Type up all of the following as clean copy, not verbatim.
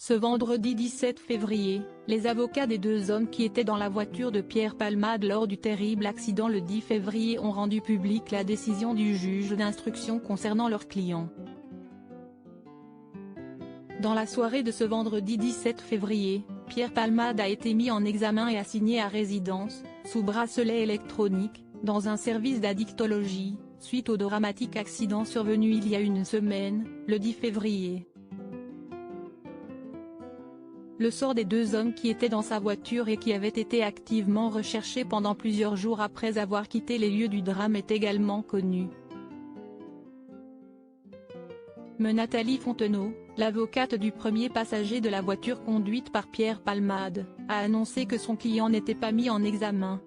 Ce vendredi 17 février, les avocats des deux hommes qui étaient dans la voiture de Pierre Palmade lors du terrible accident le 10 février ont rendu publique la décision du juge d'instruction concernant leur client. Dans la soirée de ce vendredi 17 février, Pierre Palmade a été mis en examen et assigné à résidence, sous bracelet électronique, dans un service d'addictologie, suite au dramatique accident survenu il y a une semaine, le 10 février. Le sort des deux hommes qui étaient dans sa voiture et qui avaient été activement recherchés pendant plusieurs jours après avoir quitté les lieux du drame est également connu. Mais Nathalie Fontenot, l'avocate du premier passager de la voiture conduite par Pierre Palmade, a annoncé que son client n'était pas mis en examen.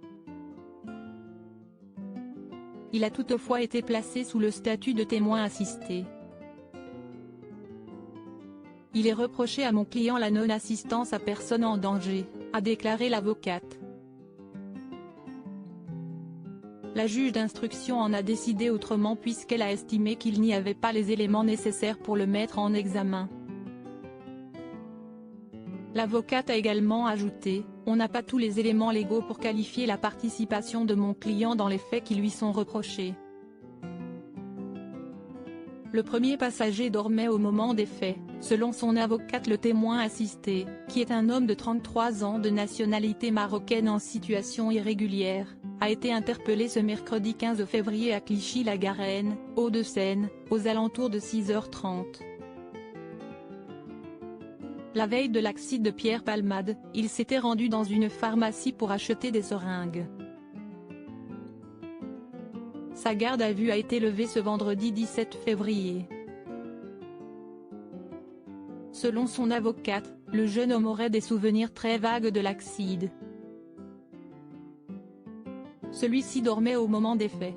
Il a toutefois été placé sous le statut de témoin assisté. Il est reproché à mon client la non-assistance à personne en danger, a déclaré l'avocate. La juge d'instruction en a décidé autrement puisqu'elle a estimé qu'il n'y avait pas les éléments nécessaires pour le mettre en examen. L'avocate a également ajouté, « On n'a pas tous les éléments légaux pour qualifier la participation de mon client dans les faits qui lui sont reprochés. » Le premier passager dormait au moment des faits, selon son avocate. Le témoin assisté, qui est un homme de 33 ans de nationalité marocaine en situation irrégulière, a été interpellé ce mercredi 15 février à Clichy-la-Garenne, Hauts-de-Seine, aux alentours de 6h30. La veille de l'accident de Pierre Palmade, il s'était rendu dans une pharmacie pour acheter des seringues. Sa garde à vue a été levée ce vendredi 17 février. Selon son avocate, le jeune homme aurait des souvenirs très vagues de l'accident. Celui-ci dormait au moment des faits.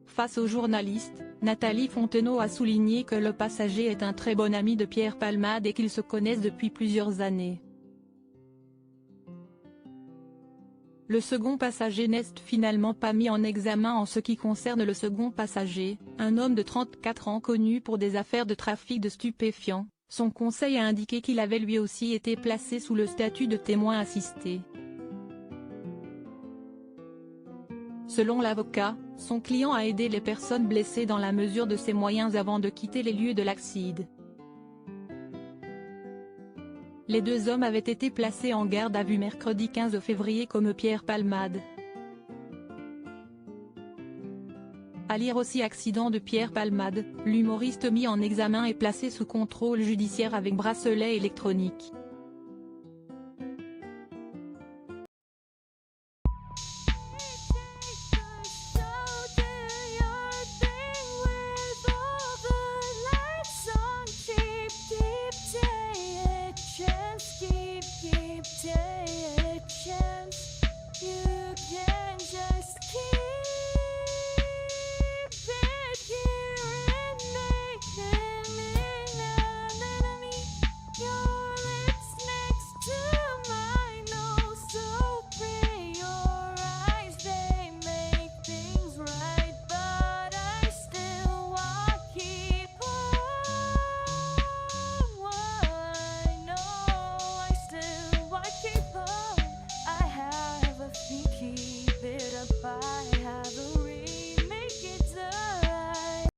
Face aux journalistes, Nathalie Fontenot a souligné que le passager est un très bon ami de Pierre Palmade et qu'ils se connaissent depuis plusieurs années. Le second passager n'est finalement pas mis en examen. En ce qui concerne le second passager, un homme de 34 ans connu pour des affaires de trafic de stupéfiants, son conseil a indiqué qu'il avait lui aussi été placé sous le statut de témoin assisté. Selon l'avocat, son client a aidé les personnes blessées dans la mesure de ses moyens avant de quitter les lieux de l'accident. Les deux hommes avaient été placés en garde à vue mercredi 15 février comme Pierre Palmade. À lire aussi accident de Pierre Palmade, l'humoriste mis en examen est placé sous contrôle judiciaire avec bracelet électronique.